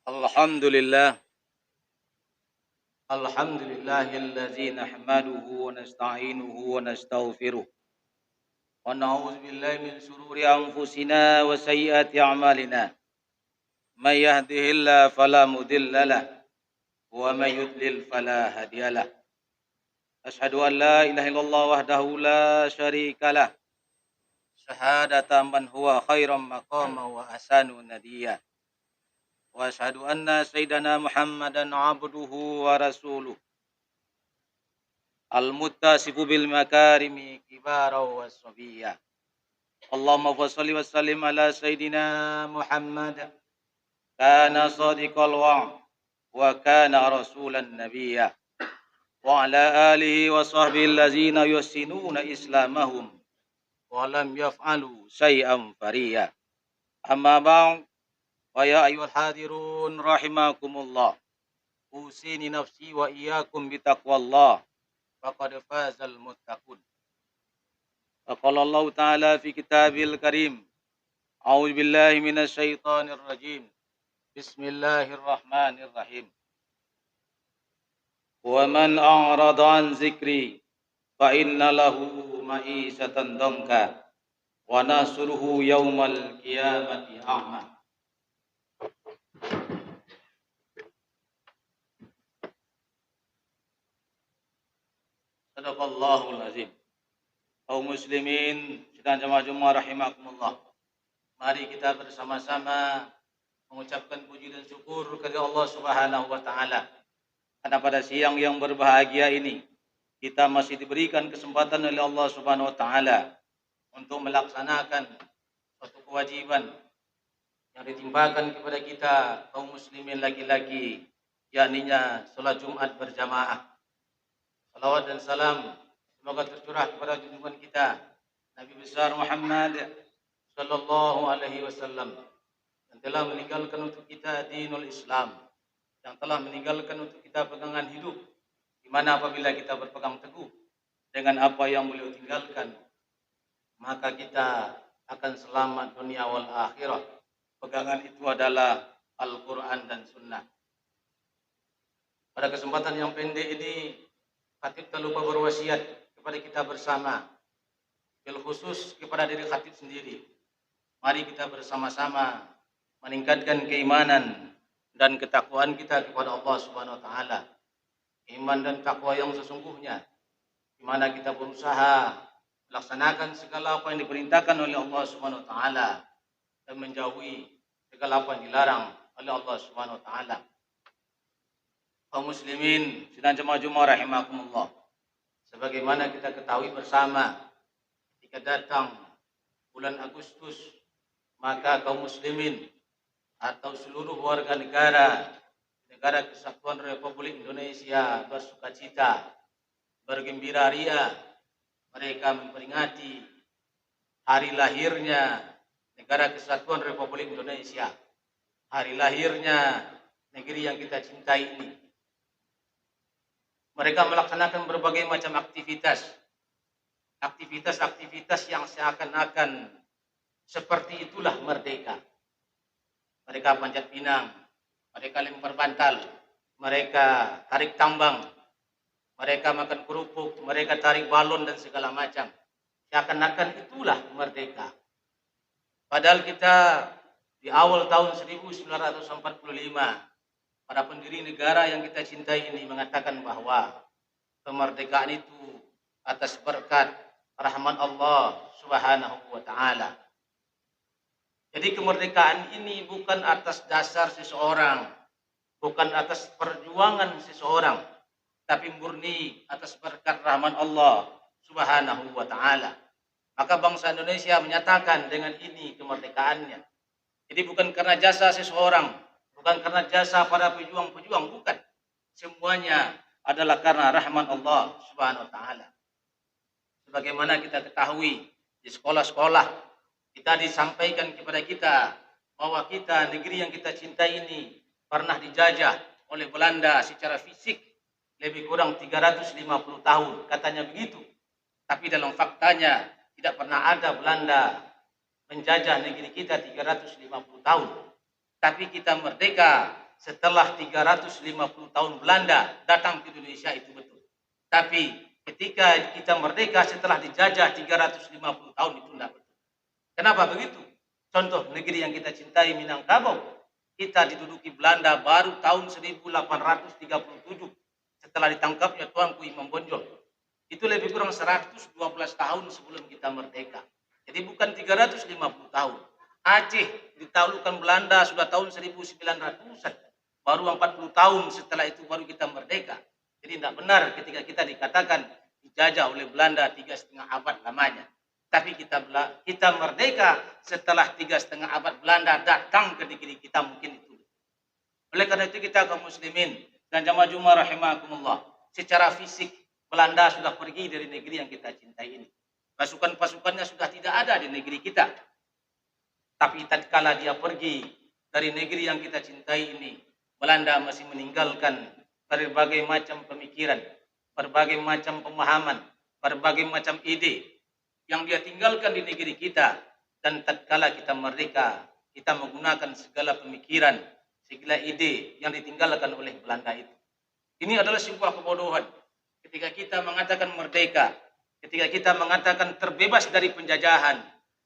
Alhamdulillah. Alhamdulillahilladzi nahmaduhu wa nasta'inuhu wa nastaghfiruh. Wa na'udzu billahi min shururi anfusina wa sayyiati a'malina. May yahdihillahu fala mudilla lahu wa may yudlil fala hadiyalah. Asyhadu an la ilaha illallah wahdahu la syarika lah. Syahadatan man huwa khairam maqama wa ahsanu nadiyya. Wa asyhadu anna sayyidana Muhammadan abduhu wa rasuluh. Al-muttasifu bil makarimi kibara wa sabiyya. Allahumma shalli wa sallim ala sayyidina Muhammad. Kana sadiqal wa'd wa kana rasulan nabiyya. Wa ala alihi wa sahbihi allazina yuhsinuna islamahum wa lam yaf'alu syai'an fariya. Amma ba'd, wa ya ayyuhal hadirun rahimakumullah. Usini nafsi wa iyyakum bitaqwallah. Faqad fazal muttaqun. Qala Allah Ta'ala fi kitabil karim. A'udzu billahi minasy syaithanir rajim. Bismillahirrahmanirrahim. Wa man a'rada an dzikri fa inna lahu ma'isatan dhanka wa nasuruhu yaumal qiyamati a'ma. Sadaqallahul azim. Kaum muslimin sedang jemaah-jemaah rahimakumullah. Mari kita bersama-sama mengucapkan puji dan syukur kepada Allah Subhanahu wa taala. Karena pada siang yang berbahagia ini kita masih diberikan kesempatan oleh Allah Subhanahu wa taala untuk melaksanakan suatu kewajiban yang ditimpakan kepada kita kaum muslimin laki-laki, yakninya salat Jumat berjamaah. Salawat dan salam semoga tercurah kepada junjungan kita Nabi besar Muhammad sallallahu alaihi wasallam yang telah meninggalkan untuk kita dinul Islam, yang telah meninggalkan untuk kita pegangan hidup, di mana apabila kita berpegang teguh dengan apa yang beliau tinggalkan, maka kita akan selamat dunia wal akhirah. Pegangan itu adalah Al-Quran dan Sunnah. Pada kesempatan yang pendek ini, khatib tak lupa berwasiat kepada kita bersama, bil khusus kepada diri khatib sendiri. Mari kita bersama-sama meningkatkan keimanan dan ketakwaan kita kepada Allah Subhanahu wa taala. Iman dan takwa yang sesungguhnya, di mana kita berusaha melaksanakan segala apa yang diperintahkan oleh Allah Subhanahu wa taala dan menjauhi segala apa yang dilarang oleh Allah Subhanahu wa taala. Kaum muslimin sidang jemaah rahimakumullah. Sebagaimana kita ketahui bersama, ketika datang bulan Agustus, maka kaum muslimin atau seluruh warga negara Kesatuan Republik Indonesia bersukacita, bergembira ria. Mereka memperingati hari lahirnya negara Kesatuan Republik Indonesia, hari lahirnya negeri yang kita cintai ini. Mereka melaksanakan berbagai macam aktivitas yang seakan-akan seperti itulah merdeka. Mereka panjat pinang, mereka lempar bantal, mereka tarik tambang, mereka makan kerupuk, mereka tarik balon dan segala macam. Seakan-akan itulah merdeka. Padahal kita di awal tahun 1945, para pendiri negara yang kita cintai ini mengatakan bahwa kemerdekaan itu atas berkat rahmat Allah Subhanahu wa taala. Jadi kemerdekaan ini bukan atas dasar seseorang, bukan atas perjuangan seseorang, tapi murni atas berkat rahmat Allah Subhanahu wa taala. Maka bangsa Indonesia menyatakan dengan ini kemerdekaannya. Jadi bukan karena jasa seseorang, bukan karena jasa para pejuang-pejuang, bukan. Semuanya adalah karena rahmat Allah Subhanahu wa taala. Sebagaimana kita ketahui di sekolah-sekolah kita disampaikan kepada kita bahwa kita, negeri yang kita cintai ini, pernah dijajah oleh Belanda secara fisik lebih kurang 350 tahun, katanya begitu. Tapi dalam faktanya tidak pernah ada Belanda menjajah negeri kita 350 tahun. Tapi kita merdeka setelah 350 tahun Belanda datang ke Indonesia, itu betul. Tapi ketika kita merdeka setelah dijajah 350 tahun, itu tidak betul. Kenapa begitu? Contoh negeri yang kita cintai, Minangkabau, kita diduduki Belanda baru tahun 1837 setelah ditangkapnya Tuanku Imam Bonjol. Itu lebih kurang 112 tahun sebelum kita merdeka. Jadi bukan 350 tahun. Aceh ditaklukkan Belanda sudah tahun 1900-an. Baru 40 tahun setelah itu baru kita merdeka. Jadi tidak benar ketika kita dikatakan dijajah oleh Belanda 3,5 abad lamanya. Tapi kita merdeka setelah 3,5 abad Belanda datang ke negeri kita, mungkin itu. Oleh karena itu kita kaum muslimin dan jamaah Jumat rahimakumullah, secara fisik Belanda sudah pergi dari negeri yang kita cintai ini. Pasukan-pasukannya sudah tidak ada di negeri kita. Tapi tatkala dia pergi dari negeri yang kita cintai ini, Belanda masih meninggalkan berbagai macam pemikiran, berbagai macam pemahaman, berbagai macam ide yang dia tinggalkan di negeri kita. Dan tatkala kita merdeka, kita menggunakan segala pemikiran, segala ide yang ditinggalkan oleh Belanda itu. Ini adalah sebuah kebodohan. Ketika kita mengatakan merdeka, ketika kita mengatakan terbebas dari penjajahan,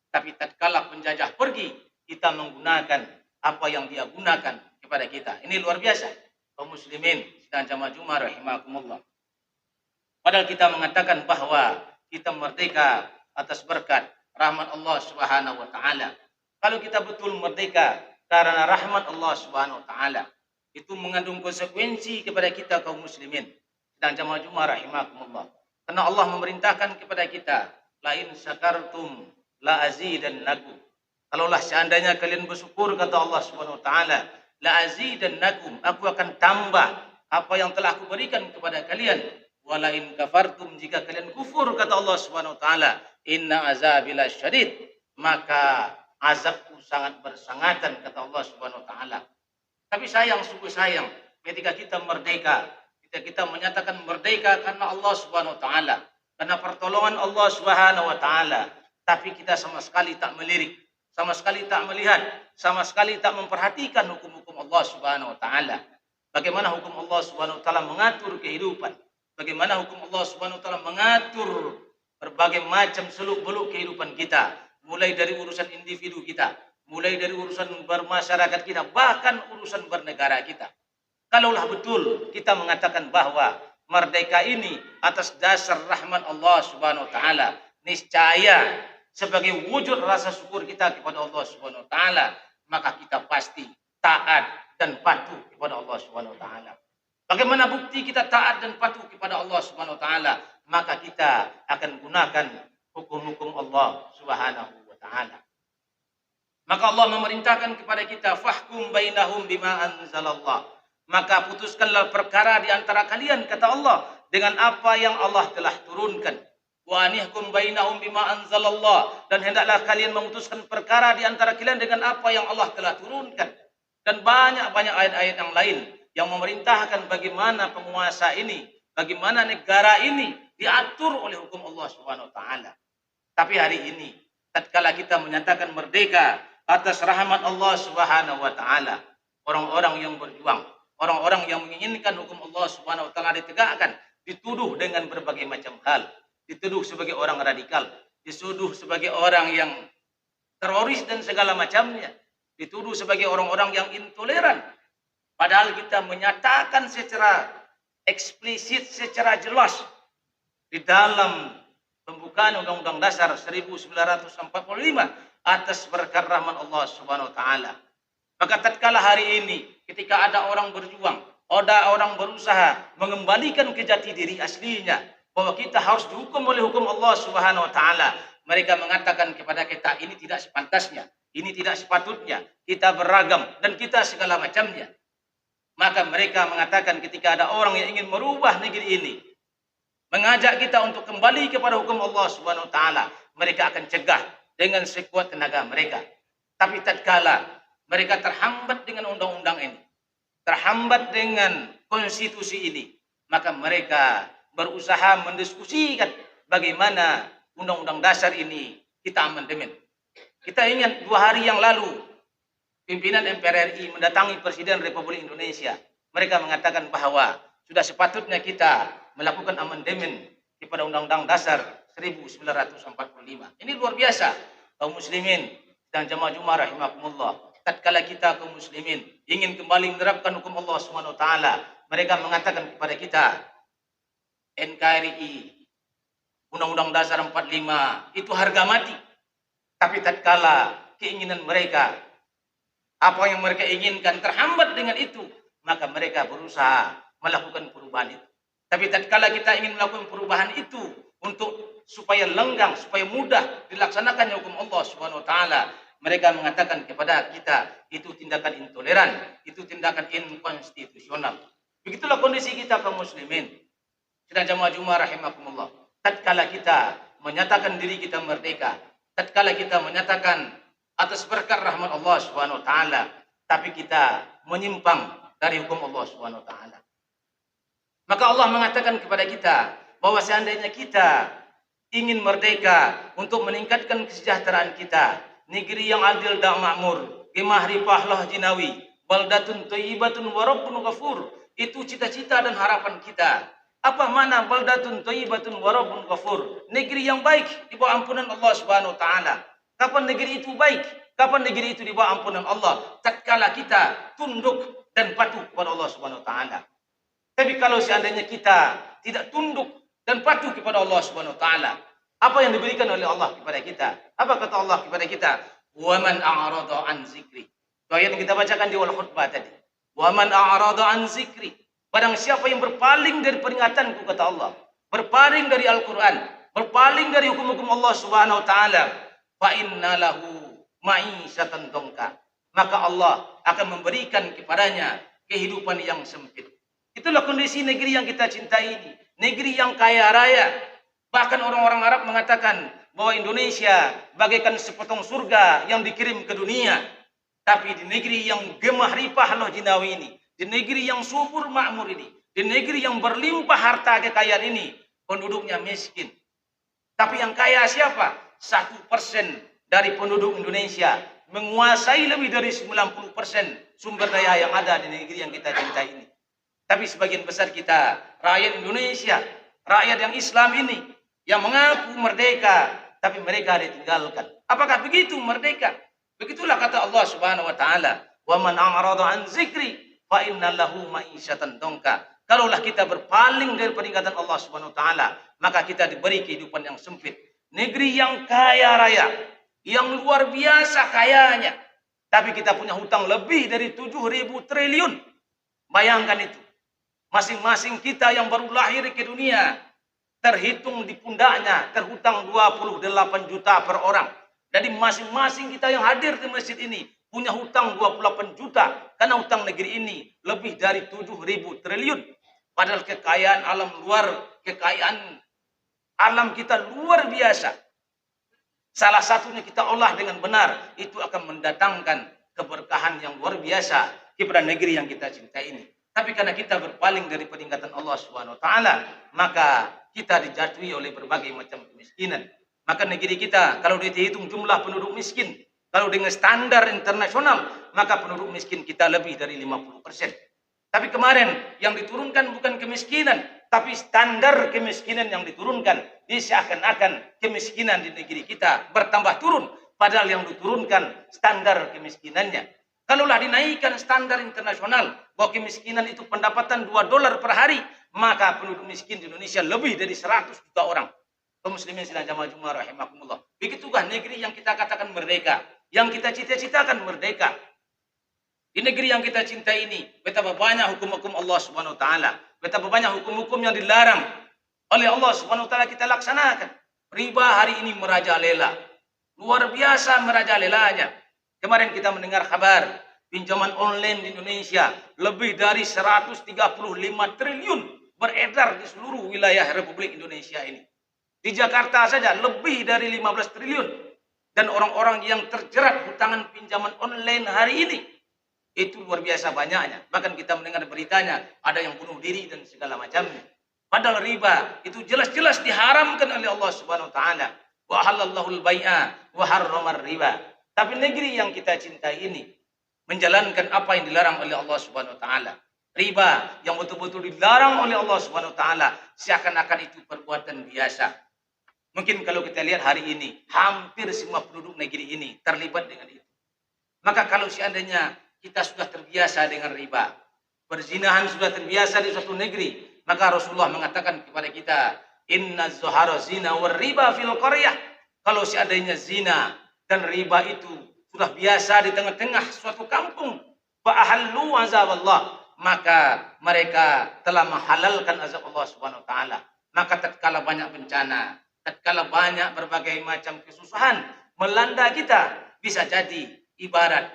tapi tatkala penjajah pergi, kita menggunakan apa yang dia gunakan kepada kita. Ini luar biasa. Kaum muslimin dan jamaah Jumat rahimakumullah. Padahal kita mengatakan bahwa kita merdeka atas berkat rahmat Allah Subhanahu wa taala. Kalau kita betul merdeka karena rahmat Allah Subhanahu wa taala, itu mengandung konsekuensi kepada kita kaum muslimin dan jamaah Jumat rahimakumullah. Karena Allah memerintahkan kepada kita, la in syakartum la azidannakum. Kalaulah seandainya kalian bersyukur, kata Allah Subhanahu wa taala, la azidannakum, aku akan tambah apa yang telah aku berikan kepada kalian. Wala in kafartum, jika kalian kufur, kata Allah Subhanahu wa taala, inna azabi lasyadid, maka azabku sangat bersangatan, kata Allah Subhanahu wa taala. Tapi sayang, sungguh sayang, ketika kita merdeka, ketika kita menyatakan merdeka karena Allah Subhanahu wa taala, karena pertolongan Allah Subhanahu wa taala, tapi kita sama sekali tak melirik, sama sekali tak melihat, sama sekali tak memperhatikan hukum-hukum Allah Subhanahu wa taala. Bagaimana hukum Allah Subhanahu wa taala mengatur kehidupan, bagaimana hukum Allah Subhanahu wa taala mengatur berbagai macam seluk-beluk kehidupan kita, mulai dari urusan individu kita, mulai dari urusan bermasyarakat kita, bahkan urusan bernegara kita. Kalaulah betul kita mengatakan bahwa merdeka ini atas dasar rahmat Allah Subhanahu wa taala, niscaya sebagai wujud rasa syukur kita kepada Allah Subhanahu wa taala, maka kita pasti taat dan patuh kepada Allah Subhanahu wa taala. Bagaimana bukti kita taat dan patuh kepada Allah Subhanahu wa taala? Maka kita akan gunakan hukum-hukum Allah Subhanahu wa taala. Maka Allah memerintahkan kepada kita, fahkum bainahum bima anzalallah. Maka putuskanlah perkara di antara kalian, kata Allah, dengan apa yang Allah telah turunkan. Wa anihkum bainahum bima anzalallah, dan hendaklah kalian memutuskan perkara di antara kalian dengan apa yang Allah telah turunkan. Dan banyak-banyak ayat-ayat yang lain yang memerintahkan bagaimana penguasa ini, bagaimana negara ini diatur oleh hukum Allah Subhanahu wa taala. Tapi hari ini tatkala kita menyatakan merdeka atas rahmat Allah Subhanahu wa taala, orang-orang yang berjuang, orang-orang yang menginginkan hukum Allah Subhanahu wa taala ditegakkan, dituduh dengan berbagai macam hal. Dituduh sebagai orang radikal, dituduh sebagai orang yang teroris dan segala macamnya, dituduh sebagai orang-orang yang intoleran. Padahal kita menyatakan secara eksplisit, secara jelas di dalam pembukaan Undang-Undang Dasar 1945 atas berkat rahmat Allah Subhanahu wa taala. Maka tatkala hari ini ketika ada orang berjuang, ada orang berusaha mengembalikan ke jati diri aslinya, bahwa kita harus dihukum oleh hukum Allah Subhanahu wa taala, mereka mengatakan kepada kita, ini tidak sepantasnya, ini tidak sepatutnya, kita beragam dan kita segala macamnya. Maka mereka mengatakan ketika ada orang yang ingin merubah negeri ini, mengajak kita untuk kembali kepada hukum Allah Subhanahu wa taala, mereka akan cegah dengan sekuat tenaga mereka. Tapi tatkala mereka terhambat dengan undang-undang ini, terhambat dengan konstitusi ini, maka mereka berusaha mendiskusikan bagaimana undang-undang dasar ini kita amandemen. Kita ingat 2 hari yang lalu pimpinan MPR RI mendatangi Presiden Republik Indonesia. Mereka mengatakan bahwa sudah sepatutnya kita melakukan amandemen kepada Undang-Undang Dasar 1945. Ini luar biasa. Kaum muslimin dan jamaah Jumat rahimakumullah. Tatkala kita kaum muslimin ingin kembali menerapkan hukum Allah Subhanahu wa taala, mereka mengatakan kepada kita NKRI Undang-Undang Dasar 45 itu harga mati. Tapi tatkala keinginan mereka, apa yang mereka inginkan terhambat dengan itu, maka mereka berusaha melakukan perubahan itu. Tapi tatkala kita ingin melakukan perubahan itu untuk supaya lenggang, supaya mudah dilaksanakannya hukum Allah Subhanahu wa taala, mereka mengatakan kepada kita itu tindakan intoleran, itu tindakan inkonstitusional. Begitulah kondisi kita kaum muslimin. Sedang jamaah Jumat rahimakumullah. Tatkala kita menyatakan diri kita merdeka, tatkala kita menyatakan atas berkat rahmat Allah Subhanahu wa taala, tapi kita menyimpang dari hukum Allah Subhanahu wa taala, maka Allah mengatakan kepada kita bahwa seandainya kita ingin merdeka untuk meningkatkan kesejahteraan kita, negeri yang adil dan makmur, gemahrifah lah jinawi, baldatun thayyibatun wa rabbun ghafur, itu cita-cita dan harapan kita. Apa makna baldatun thayyibatun wa rabbun ghafur? Negeri yang baik di bawah ampunan Allah Subhanahu wa taala. Kapan negeri itu baik? Kapan negeri itu di bawah ampunan Allah? Tatkala kita tunduk dan patuh kepada Allah Subhanahu wa taala. Tapi kalau seandainya kita tidak tunduk dan patuh kepada Allah Subhanahu wa taala, apa yang diberikan oleh Allah kepada kita? Apa kata Allah kepada kita? Wa man a'rada an zikri. Itu ayat yang kita bacakan di awal khutbah tadi. Wa man a'rada an zikri. Barang siapa yang berpaling dari peringatanku, kata Allah, berpaling dari Al-Quran, berpaling dari hukum-hukum Allah Subhanahu wa taala, fa inna lahu ma'isyatan dongka, maka Allah akan memberikan kepadanya kehidupan yang sempit. Itulah kondisi negeri yang kita cintai ini, negeri yang kaya raya. Bahkan orang-orang Arab mengatakan bahwa Indonesia bagaikan sepotong surga yang dikirim ke dunia. Tapi di negeri yang gemah ripah loh jinawi ini, di negeri yang subur makmur ini, di negeri yang berlimpah harta kekayaan ini, penduduknya miskin. Tapi yang kaya siapa? 1% dari penduduk Indonesia menguasai lebih dari 90% sumber daya yang ada di negeri yang kita cintai ini. Tapi sebagian besar kita, rakyat Indonesia, rakyat yang Islam ini, yang mengaku merdeka, tapi mereka ditinggalkan. Apakah begitu merdeka? Begitulah kata Allah Subhanahu wa taala, "Wa man a'rada an zikri fa inna lahu ma'isyatan dongka." Kalaulah kita berpaling dari peringatan Allah Subhanahu wa taala, maka kita diberi kehidupan yang sempit. Negeri yang kaya raya, yang luar biasa kayanya, tapi kita punya hutang lebih dari 7.000 triliun. Bayangkan itu. Masing-masing kita yang baru lahir ke dunia, terhitung di pundaknya, terhutang 28 juta per orang. Jadi masing-masing kita yang hadir di masjid ini punya hutang 28 juta. Karena hutang negeri ini lebih dari 7.000 triliun. Padahal kekayaan alam luar, kekayaan alam kita luar biasa. Salah satunya kita olah dengan benar, itu akan mendatangkan keberkahan yang luar biasa kepada negeri yang kita cintai ini. Tapi karena kita berpaling dari peringatan Allah Subhanahu wa taala, maka kita dijatuhi oleh berbagai macam kemiskinan. Maka negeri kita kalau dihitung jumlah penduduk miskin, kalau dengan standar internasional, maka penduduk miskin kita lebih dari 50%. Tapi kemarin yang diturunkan bukan kemiskinan, tapi standar kemiskinan yang diturunkan. Seakan-akan kemiskinan di negeri kita bertambah turun, padahal yang diturunkan standar kemiskinannya. Kalaulah dinaikkan standar internasional bahwa kemiskinan itu pendapatan $2 per hari, maka penduduk miskin di Indonesia lebih dari 100 juta orang. Kaum muslimin sidang jamaah Jumat rahimakumullah. Begitulah negeri yang kita katakan merdeka, yang kita cita-citakan merdeka. Di negeri yang kita cintai ini, betapa banyak hukum-hukum Allah Subhanahu wa taala, betapa banyak hukum-hukum yang dilarang oleh Allah Subhanahu wa taala kita laksanakan. Riba hari ini merajalela. Luar biasa merajalelanya. Kemarin kita mendengar kabar pinjaman online di Indonesia lebih dari 135 triliun beredar di seluruh wilayah Republik Indonesia ini. Di Jakarta saja lebih dari 15 triliun. Dan orang-orang yang terjerat hutangan pinjaman online hari ini, itu luar biasa banyaknya. Bahkan kita mendengar beritanya, ada yang bunuh diri dan segala macamnya. Padahal riba itu jelas-jelas diharamkan oleh Allah Subhanahu wa taala. Wa halallahu al-bai'a wa harramar riba. Tapi negeri yang kita cintai ini menjalankan apa yang dilarang oleh Allah Subhanahu wa taala. Riba yang betul-betul dilarang oleh Allah Subhanahu wa taala, seakan-akan itu perbuatan biasa. Mungkin kalau kita lihat hari ini, hampir semua penduduk negeri ini terlibat dengan itu. Maka kalau seandainya kita sudah terbiasa dengan riba, perzinahan sudah terbiasa di suatu negeri, maka Rasulullah mengatakan kepada kita, inna zuhara zina war riba fil qaryah. Kalau seandainya zina dan riba itu sudah biasa di tengah-tengah suatu kampung, fa'ahallu azab Allah, maka mereka telah menghalalkan azab Allah Subhanahu wa taala. Maka tatkala banyak bencana, tatkala banyak berbagai macam kesusahan melanda kita, bisa jadi ibarat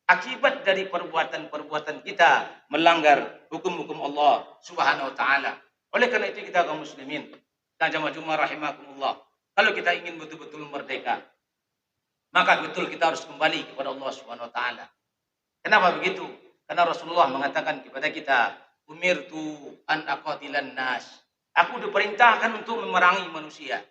akibat dari perbuatan-perbuatan kita melanggar hukum-hukum Allah Subhanahu wa taala. Oleh karena itu kita kaum muslimin dan jamaah rahimakumullah, kalau kita ingin betul-betul merdeka, maka betul kita harus kembali kepada Allah Subhanahu wa taala. Kenapa begitu? Karena Rasulullah mengatakan kepada kita, umirtu an aqatilan nas. Aku diperintahkan untuk memerangi manusia.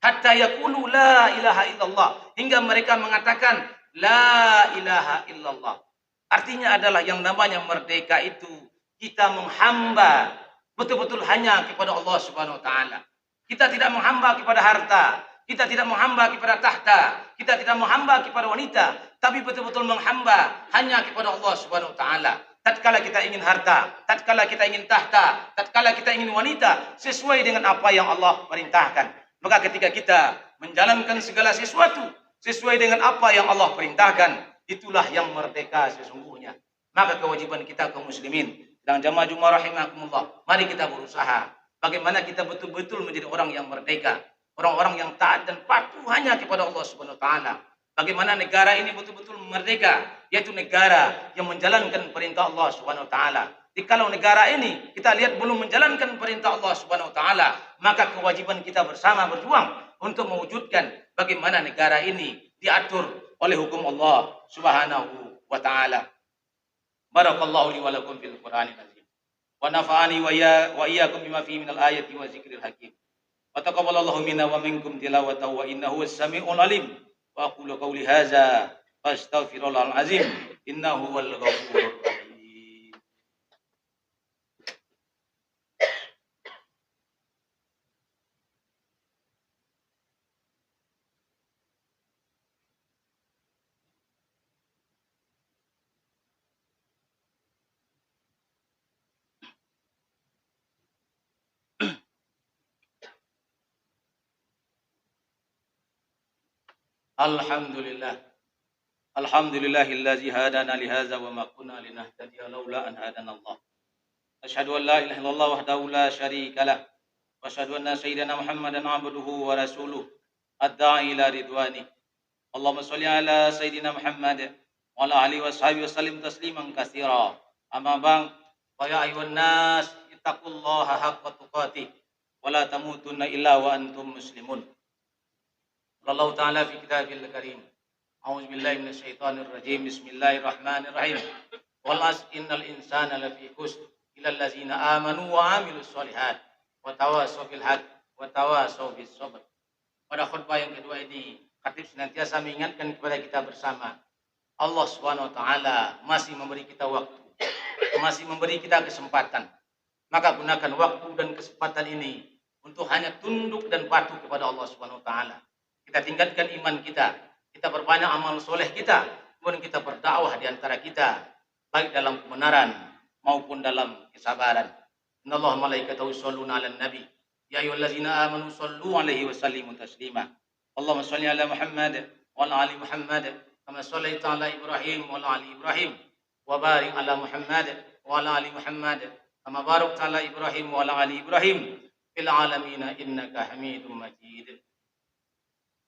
Hatta yaqulu la ilaha illallah, hingga mereka mengatakan la ilaha illallah. Artinya adalah yang namanya merdeka itu kita menghamba betul-betul hanya kepada Allah Subhanahu wa taala. Kita tidak menghamba kepada harta, kita tidak menghamba kepada tahta, kita tidak menghamba kepada wanita, tapi betul-betul menghamba hanya kepada Allah Subhanahu wa taala. Tatkala kita ingin harta, tatkala kita ingin tahta, tatkala kita ingin wanita, sesuai dengan apa yang Allah perintahkan. Maka ketika kita menjalankan segala sesuatu sesuai dengan apa yang Allah perintahkan, itulah yang merdeka sesungguhnya. Maka kewajiban kita kaum muslimin dan jamaah Jumat rahimakumullah, mari kita berusaha bagaimana kita betul-betul menjadi orang yang merdeka, orang-orang yang taat dan patuh hanya kepada Allah Subhanahu wa taala. Bagaimana negara ini betul-betul merdeka, yaitu negara yang menjalankan perintah Allah Subhanahu wa taala. Jikalau negara ini kita lihat belum menjalankan perintah Allah Subhanahu wa taala, maka kewajiban kita bersama berjuang untuk mewujudkan bagaimana negara ini diatur oleh hukum Allah Subhanahu wa taala. Barakallahu li wa lakum fil Qur'anil azim. Wa nafa'ani wa iyyakum bima fihi minal ayati wa dzikril hakim. Wa taqabbalallahu minna wa minkum tilawatahu wa innahu was-sami'ul alim. Wa aqulu qawli hadza fastaghfirullahal azim innahu huwal ghafurur rahim. Alhamdulillah. Alhamdulillahillazi hadana li hadza wa ma kunna linahtadiya laula an hadana Allah. Asyhadu an la ilaha illallah wahdahu la syarika lah. Wa asyhadu anna sayyidina Muhammadan abduhu wa rasuluh ad-da'i ila ridwani. Allahumma shalli ala sayyidina Muhammad wa ala alihi washabihi wasallim tasliman katsira. Amma ba'd. Wa ya ayyuhan nas ittaqullaha haqqa tuqatih wa la tamutunna illa wa antum muslimun. Allah Ta'ala fi kitabil karim. A'udzu billahi minasyaitonir rajim. Bismillahirrahmanirrahim. Wal 'asri innal insana lafi khusr illa allazina amanu wa 'amilus shalihat wa tawassaw bil haqq wa tawassaw bis sabr. Pada khutbah yang kedua ini, khatib senantiasa mengingatkan kepada kita bersama, Allah Subhanahu wa taala masih memberi kita waktu, masih memberi kita kesempatan. Maka gunakan waktu dan kesempatan ini untuk hanya tunduk dan patuh kepada Allah Subhanahu wa taala. Kita tingkatkan iman kita, kita perbanyak amal soleh kita, kemudian kita berdakwah di antara kita, baik dalam kebenaran maupun dalam kesabaran. Innallaha malaikatahu yusholluna 'alan nabi, ya ayyuhallazina amanu shollu 'alaihi wa sallimu taslima. Allahumma shalli 'ala Muhammad wa 'ala ali Muhammad, kama shallaita 'ala Ibrahim wa 'ala ali Ibrahim, wa barik 'ala Muhammad wa 'ala ali Muhammad, kama barakta 'ala Ibrahim wa 'ala ali Ibrahim fil 'alamin innaka Hamidum Majid.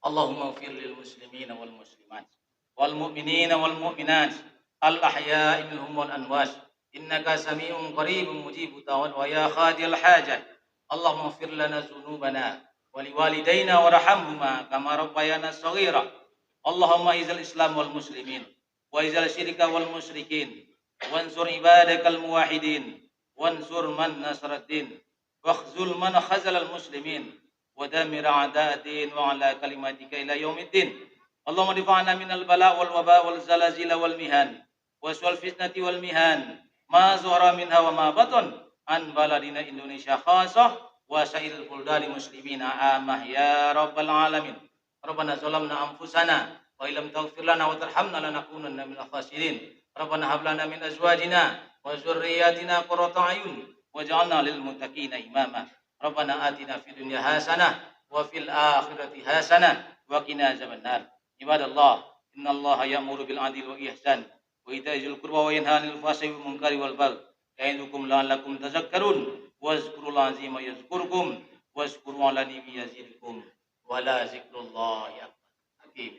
Allahumma ighfir lil muslimina wal muslimat wal mu'minina wal mu'minat al ahya'i minhum wal amwat innaka sami'un qaribun mujibud da'wat wa ya khadiyal hajat. Allahumma ighfir lana dzunubana wa liwalidayna warhamhuma kama rabbayana shaghira. Allahumma izzil islam wal muslimin wa izzil syirka wal musyrikin wansur ibadakal muwahhidin wansur man nasraddin wakhzul man khazalal muslimin ودمر أعداء الدين وعلى كلماتك إلى يوم الدين. اللهم ارفعنا من البلاء والوباء والزلازل والمهان waswal fitnati wal mihan ma zuhara minha wa ma batan an baladina Indonesia khasah wa sa'il buldani muslimina amah ya rabbal alamin. Rabbana zalamna anfusana wa illam taghfir lana wa tarhamna lanakunanna minal khasirin. Rabbana hab lana min azwajina wa dzurriyyatina qurrata a'yun waj'alna lil muttaqina imama. Rabbana atina fid dunya hasanah wa fil akhirati hasanah wa qina azabannar. Ibadallah, innallaha ya'muru bil 'adli wa ihsan wa ita'i dzil qurba wa yanha 'anil fahsya'i wal munkari wal baghi ya'idukum la'allakum tadhakkarun wazkurullaha 'azima yazkurkum wazkuru 'ala niyyi yazidkum wa la zikrullahi akbar. Aqim.